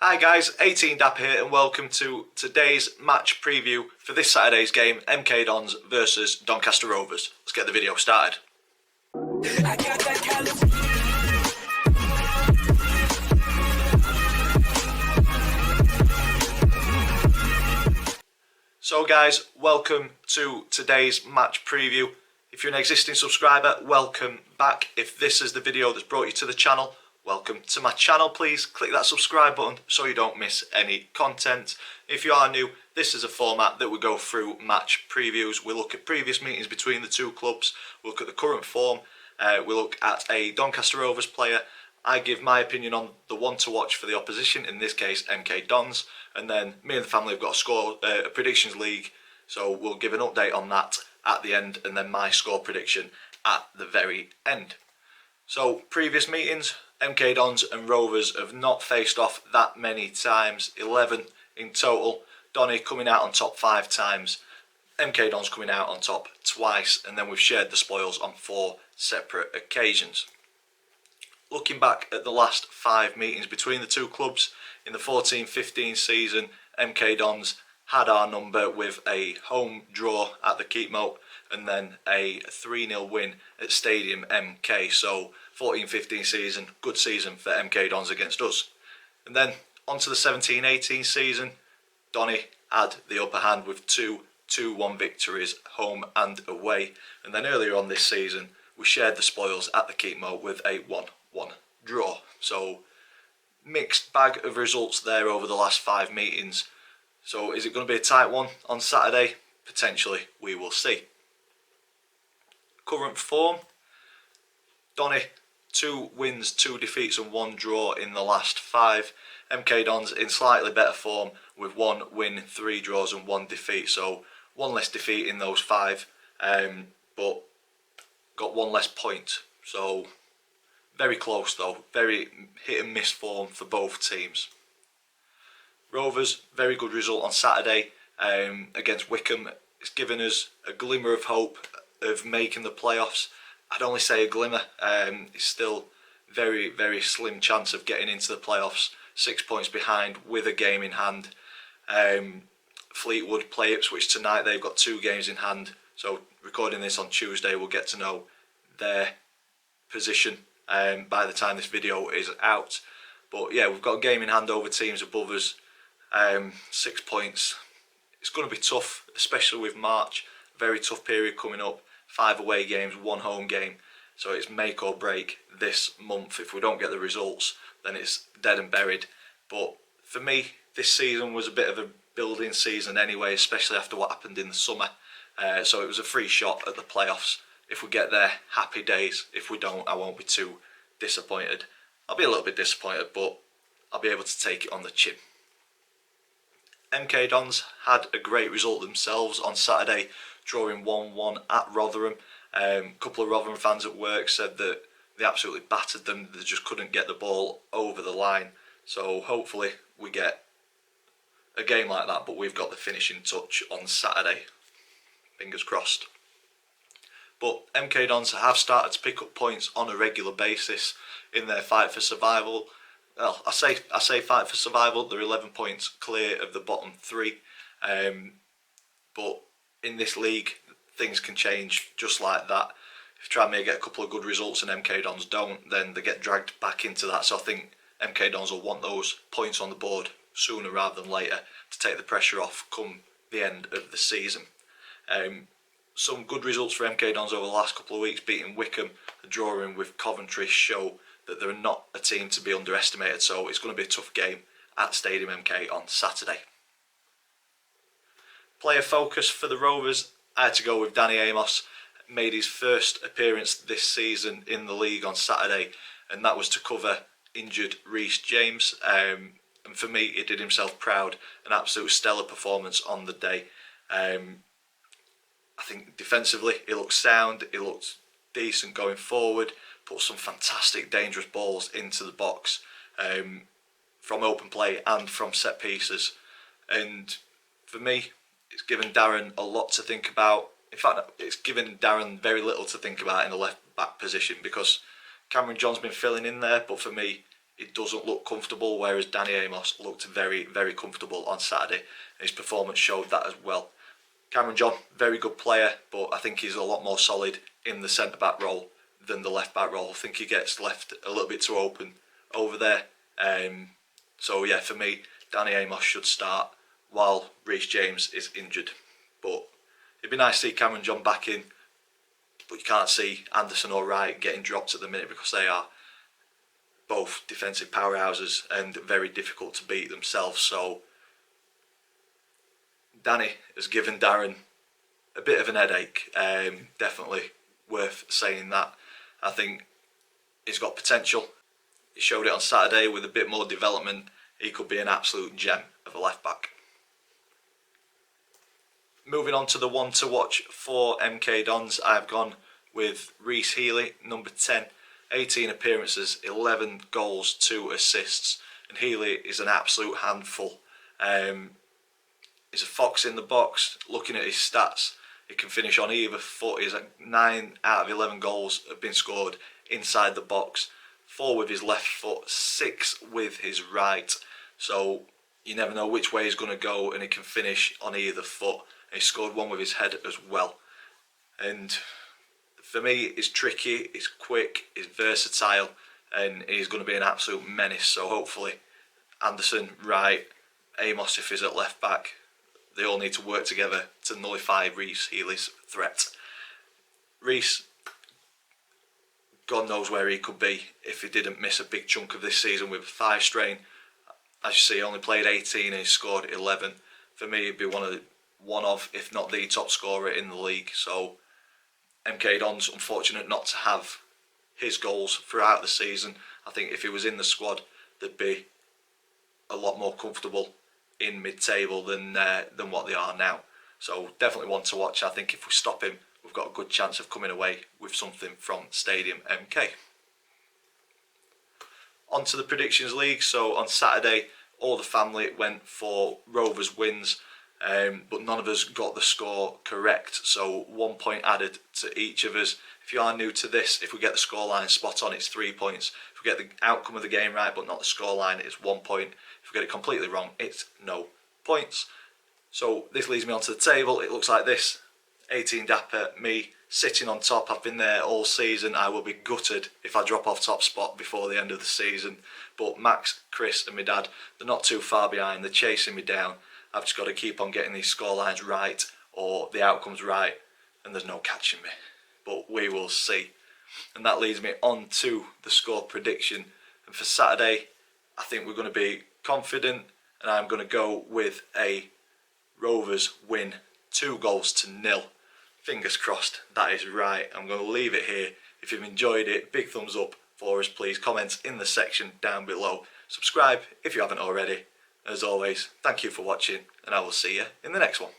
Hi guys, 18Dap here and welcome to today's match preview for this Saturday's game, MK Dons versus Doncaster Rovers. Let's get the video started. So guys, welcome to today's match preview. If you're an existing subscriber, welcome back. If this is the video that's brought you to the channel, welcome to my channel. Please click that subscribe button so you don't miss any content. If you are new, this is a format that we go through match previews. We look at previous meetings between the two clubs, we look at the current form, we look at a Doncaster Rovers player. I give my opinion on the one to watch for the opposition, in this case MK Dons, and then me and the family have got a predictions league, so we'll give an update on that at the end, and then my score prediction at the very end. So previous meetings, MK Dons and Rovers have not faced off that many times, 11 in total. Donny coming out on top 5 times, MK Dons coming out on top twice, and then we've shared the spoils on 4 separate occasions. Looking back at the last 5 meetings between the two clubs, in the 14-15 season, MK Dons had our number with a home draw at the Keepmoat and then a 3-0 win at Stadium MK. So 14-15 season, good season for MK Dons against us. And then onto the 17-18 season, Donny had the upper hand with 2 2-1 victories home and away. And then earlier on this season, we shared the spoils at the Keepmoat with a 1-1 draw. So mixed bag of results there over the last 5 meetings. So is it going to be a tight one on Saturday? Potentially, we will see. Current form, Donny, 2 wins, 2 defeats and 1 draw in the last 5. MK Dons in slightly better form with 1 win, 3 draws and 1 defeat. So 1 less defeat in those 5, but got 1 less point. So very close though, very hit and miss form for both teams. Rovers, very good result on Saturday against Wycombe. It's given us a glimmer of hope of making the playoffs. I'd only say a glimmer. It's still very, very slim chance of getting into the playoffs. 6 points behind with a game in hand. Fleetwood play Ipswich tonight. They've got 2 games in hand. So recording this on Tuesday, we'll get to know their position by the time this video is out. But yeah, we've got a game in hand over teams above us. 6 points. It's going to be tough, especially with March. Very tough period coming up. 5 away games, 1 home game. So it's make or break this month. If we don't get the results, then it's dead and buried. But for me, this season was a bit of a building season anyway, especially after what happened in the summer. So it was a free shot at the playoffs. If we get there, happy days. If we don't, I won't be too disappointed. I'll be a little bit disappointed, but I'll be able to take it on the chin. MK Dons had a great result themselves on Saturday, drawing 1-1 at Rotherham. A couple of Rotherham fans at work said that they absolutely battered them. They just couldn't get the ball over the line. So hopefully we get a game like that, but we've got the finishing touch on Saturday. Fingers crossed. But MK Dons have started to pick up points on a regular basis in their fight for survival. Well, I say fight for survival. They're 11 points clear of the bottom 3. But in this league, things can change just like that. If Tranmere get a couple of good results and MK Dons don't, then they get dragged back into that. So I think MK Dons will want those points on the board sooner rather than later to take the pressure off come the end of the season. Some good results for MK Dons over the last couple of weeks, beating Wycombe, drawing with Coventry, show that they're not a team to be underestimated. So it's going to be a tough game at Stadium MK on Saturday. Player focus for the Rovers, I had to go with Danny Amos. Made his first appearance this season in the league on Saturday, and that was to cover injured Reece James. And for me, he did himself proud. An absolute stellar performance on the day. I think defensively, he looked sound. He looked decent going forward. Put some fantastic, dangerous balls into the box from open play and from set pieces. And for me, it's given Darren a lot to think about. In fact, it's given Darren very little to think about in the left back position, because Cameron John's been filling in there, but for me, it doesn't look comfortable, whereas Danny Amos looked very, very comfortable on Saturday. His performance showed that as well. Cameron John, very good player, but I think he's a lot more solid in the centre-back role than the left-back role. I think he gets left a little bit too open over there. So yeah, for me, Danny Amos should start while Reece James is injured. But it'd be nice to see Cameron John back in, but you can't see Anderson or Wright getting dropped at the minute because they are both defensive powerhouses and very difficult to beat themselves. So Danny has given Darren a bit of an headache. Definitely worth saying that. I think he's got potential. He showed it on Saturday. With a bit more development, he could be an absolute gem of a left back. Moving on to the one to watch for MK Dons, I've gone with Reece Healey, number 10. 18 appearances, 11 goals, 2 assists, and Healey is an absolute handful. He's a fox in the box. Looking at his stats, he can finish on either foot. He's like 9 out of 11 goals have been scored inside the box. 4 with his left foot, 6 with his right. So you never know which way he's going to go, and he can finish on either foot. He scored 1 with his head as well. And for me, he's tricky, he's quick, he's versatile, and he's going to be an absolute menace. So hopefully Anderson, Wright, Amos if he's at left back, they all need to work together to nullify Reece Healey's threat. Reece, God knows where he could be if he didn't miss a big chunk of this season with a thigh strain. As you see, he only played 18 and he scored 11. For me, he'd be one of, if not the top scorer in the league. So MK Dons unfortunate not to have his goals throughout the season. I think if he was in the squad, they'd be a lot more comfortable in mid-table than what they are now. So definitely one to watch. I think if we stop him, we've got a good chance of coming away with something from Stadium MK. On to the Predictions League. So on Saturday, all the family went for Rovers wins. But none of us got the score correct, so 1 point added to each of us. If you are new to this, if we get the scoreline spot on, it's 3 points. If we get the outcome of the game right but not the scoreline, it's 1 point. If we get it completely wrong, it's no points. So this leads me onto the table. It looks like this. 18 Dapper, me sitting on top. I've been there all season. I will be gutted if I drop off top spot before the end of the season. But Max, Chris and my dad, they're not too far behind. They're chasing me down. I've just got to keep on getting these scorelines right or the outcomes right, and there's no catching me. But we will see. And that leads me on to the score prediction. And for Saturday, I think we're going to be confident, and I'm going to go with a Rovers win, 2-0. Fingers crossed that is right. I'm going to leave it here. If you've enjoyed it, big thumbs up for us, please. Comment in the section down below. Subscribe if you haven't already. As always, thank you for watching, and I will see you in the next one.